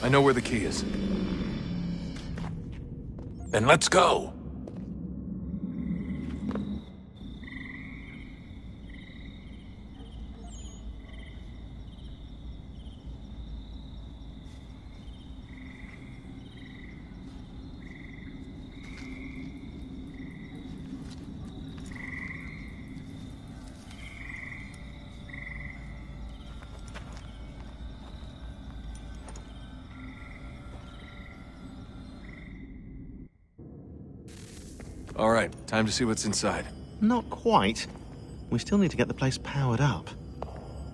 I know where the key is. Then let's go! All right, time to see what's inside. Not quite. We still need to get the place powered up.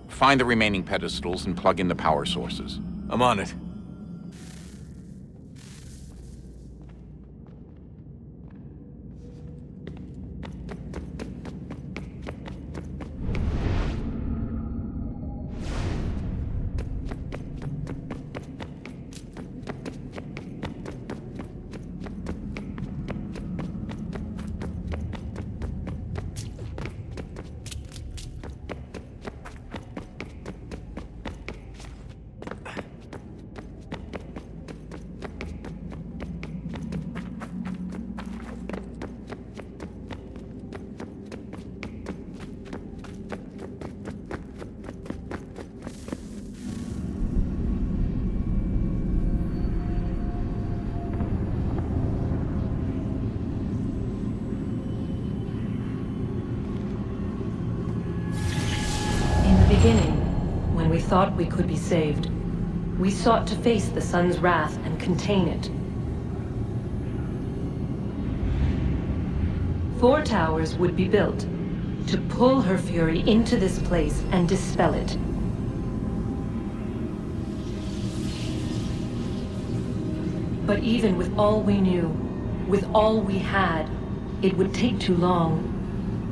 Find the remaining pedestals and plug in the power sources. I'm on it. When we thought we could be saved, we sought to face the sun's wrath and contain it. 4 towers would be built to pull her fury into this place and dispel it. But even with all we knew, with all we had, it would take too long.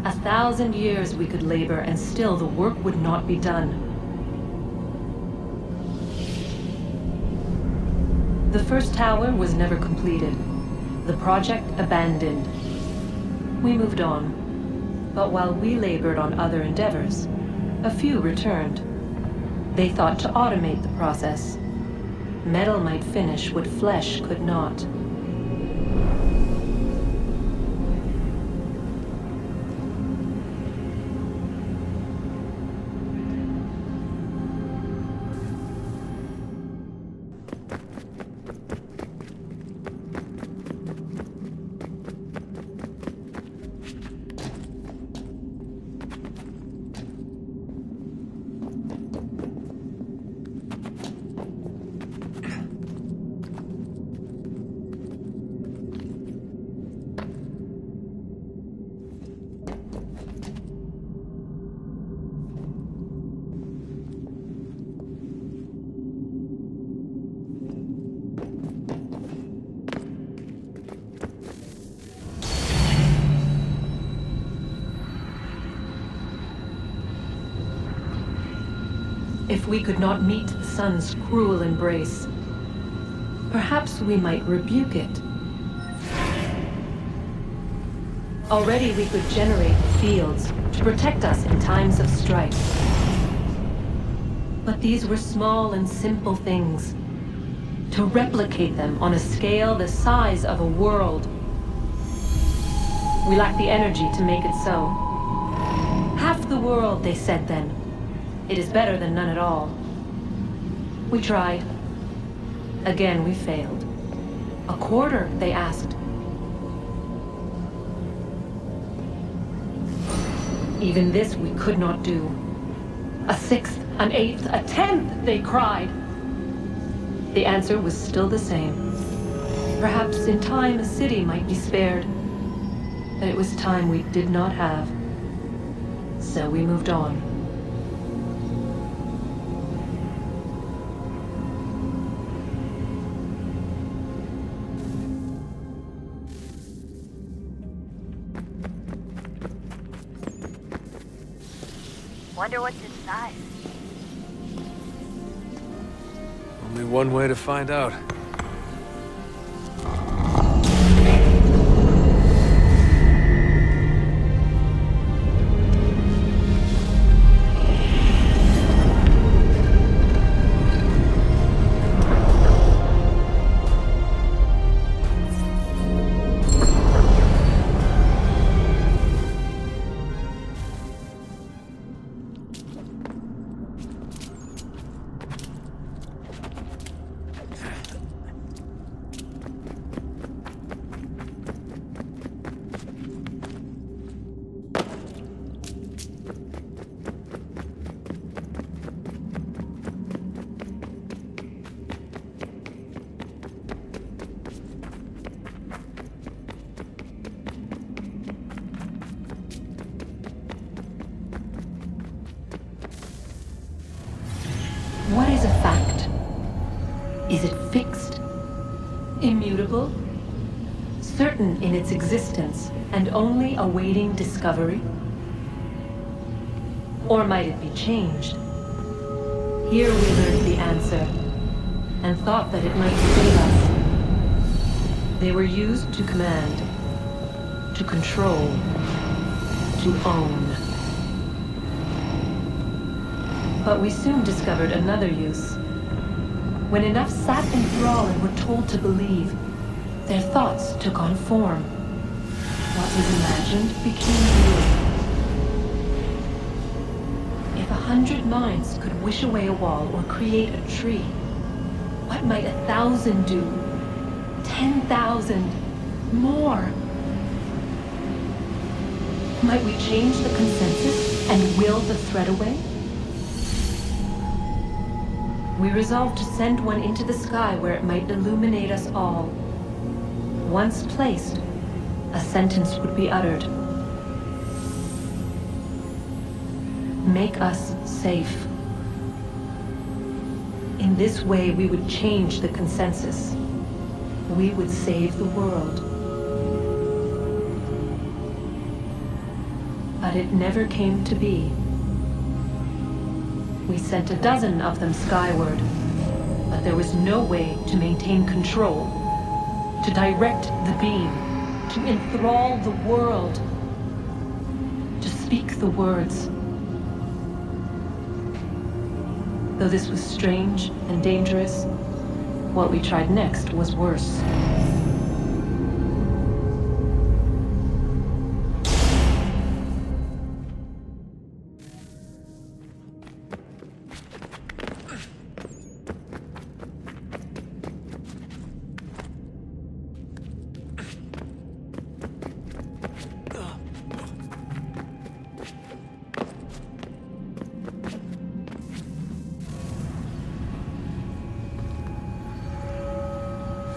1,000 years we could labor and still the work would not be done. The first tower was never completed. The project abandoned. We moved on. But while we labored on other endeavors, a few returned. They thought to automate the process. Metal might finish what flesh could not. If we could not meet the sun's cruel embrace, perhaps we might rebuke it. Already we could generate fields to protect us in times of strife. But these were small and simple things. To replicate them on a scale the size of a world, we lack the energy to make it so. Half the world, they said then. It is better than none at all. We tried. Again, we failed. A quarter, they asked. Even this we could not do. A 1/6, an 1/8, a 1/10, they cried. The answer was still the same. Perhaps in time a city might be spared. But it was time we did not have. So we moved on. Wonder what's inside. Only one way to find out. Is it fixed? Immutable? Certain in its existence and only awaiting discovery? Or might it be changed? Here we learned the answer, and thought that it might save us. They were used to command, to control, to own. But we soon discovered another use. When enough sat in thrall and were told to believe, their thoughts took on form. What was imagined became real. If 100 minds could wish away a wall or create a tree, what might 1,000 do? 10,000? More? Might we change the consensus and will the thread away? We resolved to send one into the sky where it might illuminate us all. Once placed, a sentence would be uttered. Make us safe. In this way, we would change the consensus. We would save the world. But it never came to be. We sent a dozen of them skyward, but there was no way to maintain control, to direct the beam, to enthrall the world, to speak the words. Though this was strange and dangerous, what we tried next was worse.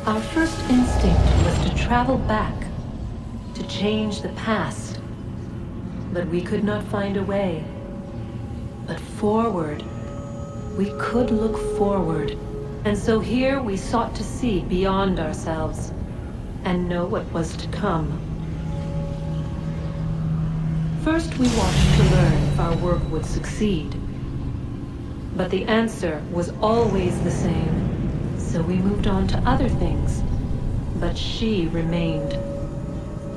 Our first instinct was to travel back, to change the past. But we could not find a way. But forward, we could look forward. And so here we sought to see beyond ourselves, and know what was to come. First we watched to learn if our work would succeed. But the answer was always the same. So we moved on to other things, but she remained.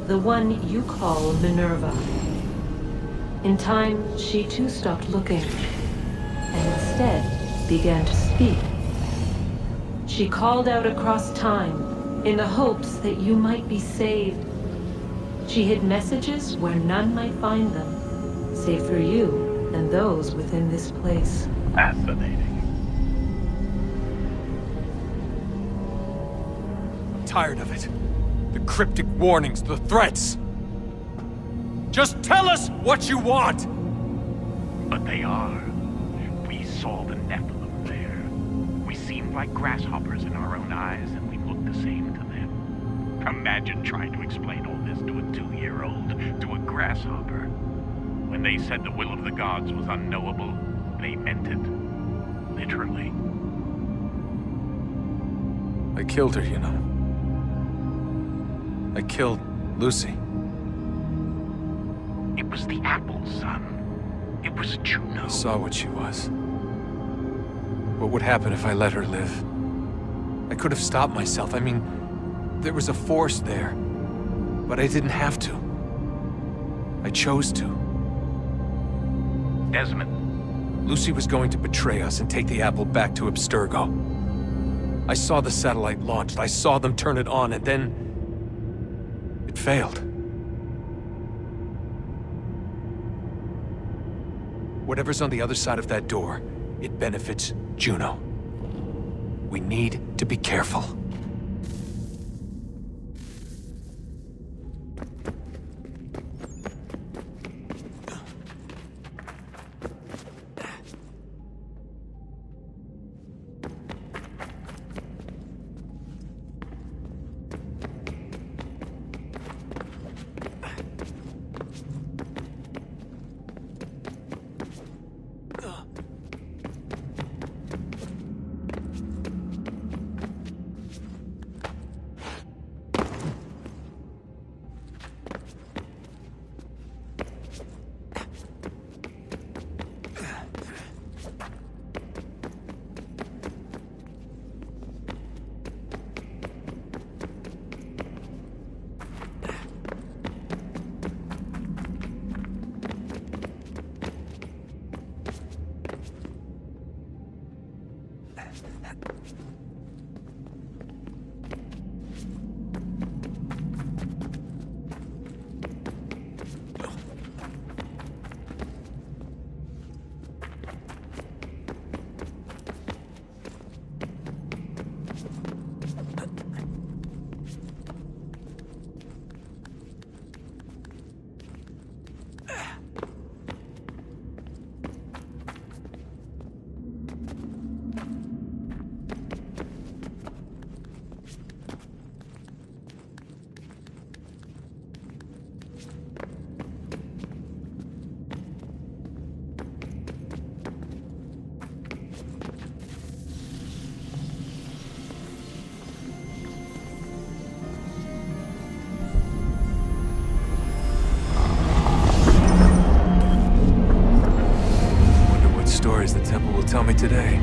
The one you call Minerva. In time, she too stopped looking, and instead began to speak. She called out across time, in the hopes that you might be saved. She hid messages where none might find them, save for you and those within this place. Fascinating. Tired of it. The cryptic warnings, the threats. Just tell us what you want! But they are. We saw the Nephilim there. We seemed like grasshoppers in our own eyes, and we looked the same to them. Imagine trying to explain all this to a 2-year-old, to a grasshopper. When they said the will of the gods was unknowable, they meant it. Literally. I killed her, you know. I killed Lucy. It was the apple, son. It was Juno. I saw what she was. What would happen if I let her live? I could have stopped myself. I mean, there was a force there. But I didn't have to. I chose to. Desmond. Lucy was going to betray us and take the apple back to Abstergo. I saw the satellite launched. I saw them turn it on, and then it failed. Whatever's on the other side of that door, it benefits Juno. We need to be careful. Stories the temple will tell me today.